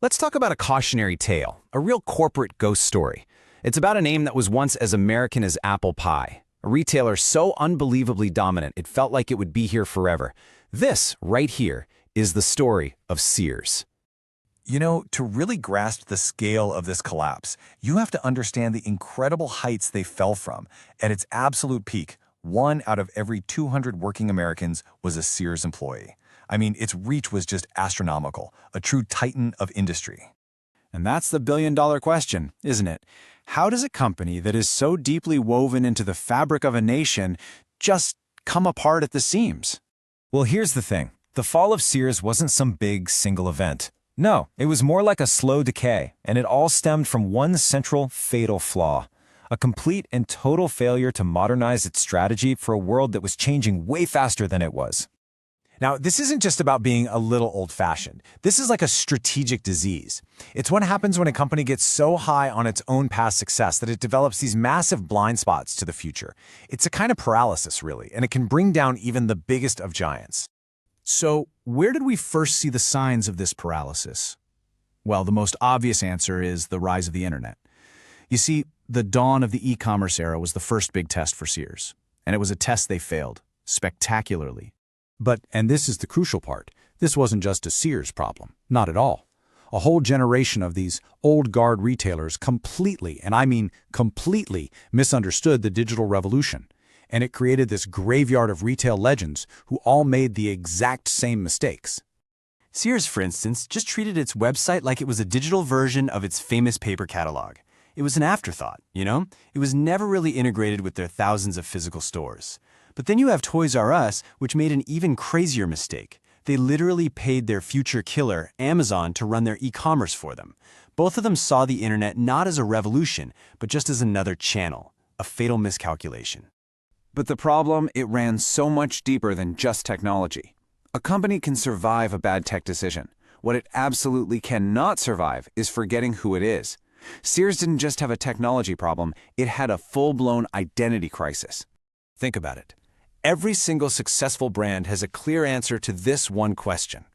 Let's talk about a cautionary tale, a real corporate ghost story. It's about a name that was once as American as apple pie, a retailer so unbelievably dominant it felt like it would be here forever. This, right here, is the story of Sears. You know, to really grasp the scale of this collapse, you have to understand the incredible heights they fell from. At its absolute peak, 1 out of every 200 working Americans was a Sears employee. I mean, its reach was just astronomical, a true titan of industry. And that's the billion-dollar question, isn't it? How does a company that is so deeply woven into the fabric of a nation just come apart at the seams? Well, here's the thing. The fall of Sears wasn't some big single event. No, it was more like a slow decay, and it all stemmed from one central, fatal flaw. A complete and total failure to modernize its strategy for a world that was changing way faster than it was. Now, this isn't just about being a little old-fashioned. This is like a strategic disease. It's what happens when a company gets so high on its own past success that it develops these massive blind spots to the future. It's a kind of paralysis, really, and it can bring down even the biggest of giants. So, where did we first see the signs of this paralysis? Well, the most obvious answer is the rise of the internet. You see, the dawn of the e-commerce era was the first big test for Sears, and it was a test they failed, spectacularly. But, and this is the crucial part, this wasn't just a Sears problem. Not at all. A whole generation of these old guard retailers completely, and I mean completely, misunderstood the digital revolution. And it created this graveyard of retail legends who all made the exact same mistakes. Sears, for instance, just treated its website like it was a digital version of its famous paper catalog. It was an afterthought, you know? It was never really integrated with their thousands of physical stores. But then you have Toys R Us, which made an even crazier mistake. They literally paid their future killer, Amazon, to run their e-commerce for them. Both of them saw the internet not as a revolution, but just as another channel, a fatal miscalculation. But the problem, it ran so much deeper than just technology. A company can survive a bad tech decision. What it absolutely cannot survive is forgetting who it is. Sears didn't just have a technology problem, it had a full-blown identity crisis. Think about it. Every single successful brand has a clear answer to this one question.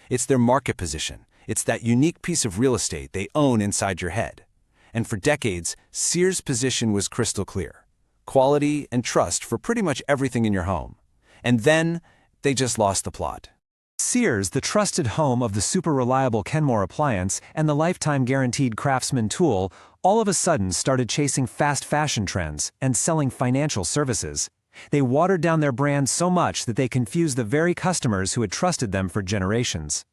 It's their market position. It's that unique piece of real estate they own inside your head. And for decades, Sears' position was crystal clear. Quality and trust for pretty much everything in your home. And then, they just lost the plot. Sears, the trusted home of the super reliable Kenmore appliance and the lifetime guaranteed Craftsman tool, all of a sudden started chasing fast fashion trends and selling financial services. They watered down their brand so much that they confused the very customers who had trusted them for generations.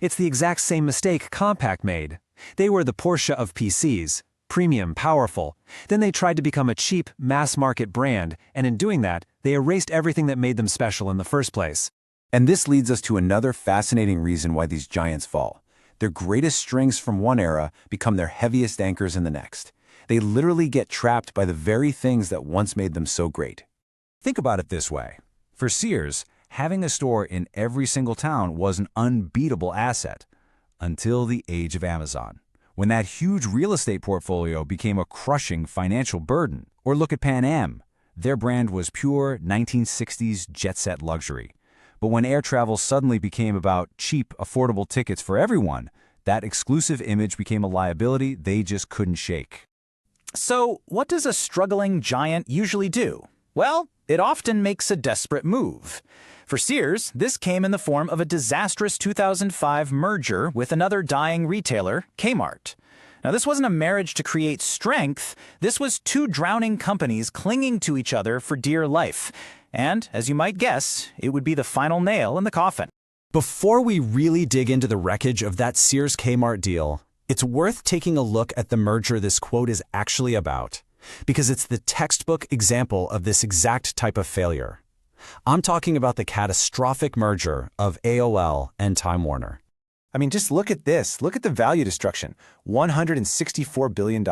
It's the exact same mistake Compaq made. They were the Porsche of PCs, premium, powerful. Then they tried to become a cheap, mass-market brand, and in doing that, they erased everything that made them special in the first place. And this leads us to another fascinating reason why these giants fall. Their greatest strengths from one era become their heaviest anchors in the next. They literally get trapped by the very things that once made them so great. Think about it this way. For Sears, having a store in every single town was an unbeatable asset until the age of Amazon, when that huge real estate portfolio became a crushing financial burden. Or look at Pan Am. Their brand was pure 1960s jet-set luxury. But when air travel suddenly became about cheap, affordable tickets for everyone, that exclusive image became a liability they just couldn't shake. So, what does a struggling giant usually do? Well, it often makes a desperate move. For Sears, this came in the form of a disastrous 2005 merger with another dying retailer, Kmart. Now, this wasn't a marriage to create strength. This was two drowning companies clinging to each other for dear life. And, as you might guess, it would be the final nail in the coffin. Before we really dig into the wreckage of that Sears-Kmart deal, it's worth taking a look at the merger this quote is actually about, because it's the textbook example of this exact type of failure. I'm talking about the catastrophic merger of AOL and Time Warner. I mean, just look at this. Look at the value destruction. $164 billion.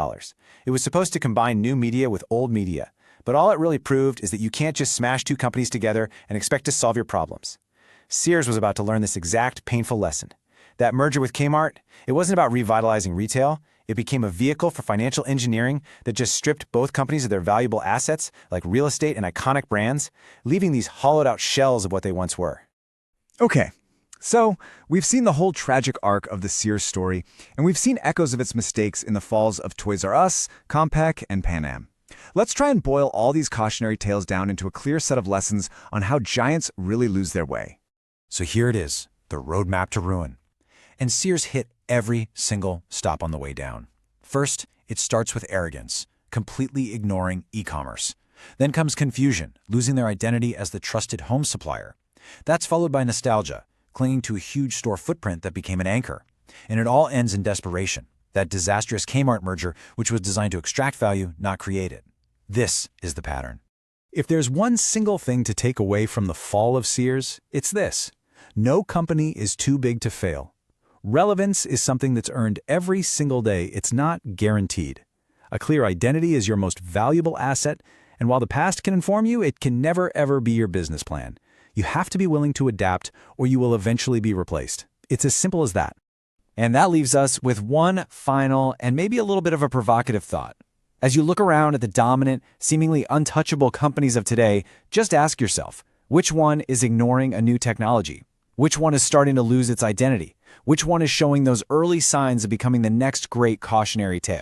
It was supposed to combine new media with old media. But all it really proved is that you can't just smash two companies together and expect to solve your problems. Sears was about to learn this exact painful lesson. That merger with Kmart, it wasn't about revitalizing retail. It became a vehicle for financial engineering that just stripped both companies of their valuable assets, like real estate and iconic brands, leaving these hollowed-out shells of what they once were. Okay, So, we've seen the whole tragic arc of the Sears story, and we've seen echoes of its mistakes in the falls of Toys R Us, Compaq, and Pan Am. Let's try and boil all these cautionary tales down into a clear set of lessons on how giants really lose their way. So here it is, the roadmap to ruin. And Sears hit every single stop on the way down. First, it starts with arrogance, completely ignoring e-commerce. Then comes confusion, losing their identity as the trusted home supplier. That's followed by nostalgia, clinging to a huge store footprint that became an anchor. And it all ends in desperation, that disastrous Kmart merger which was designed to extract value, not create it. This is the pattern. If there's one single thing to take away from the fall of Sears, it's this. No company is too big to fail. Relevance is something that's earned every single day. It's not guaranteed. A clear identity is your most valuable asset, and while the past can inform you, it can never ever be your business plan. You have to be willing to adapt, or you will eventually be replaced. It's as simple as that. And that leaves us with one final and maybe a little bit of a provocative thought. As you look around at the dominant, seemingly untouchable companies of today, just ask yourself, which one is ignoring a new technology? Which one is starting to lose its identity? Which one is showing those early signs of becoming the next great cautionary tale?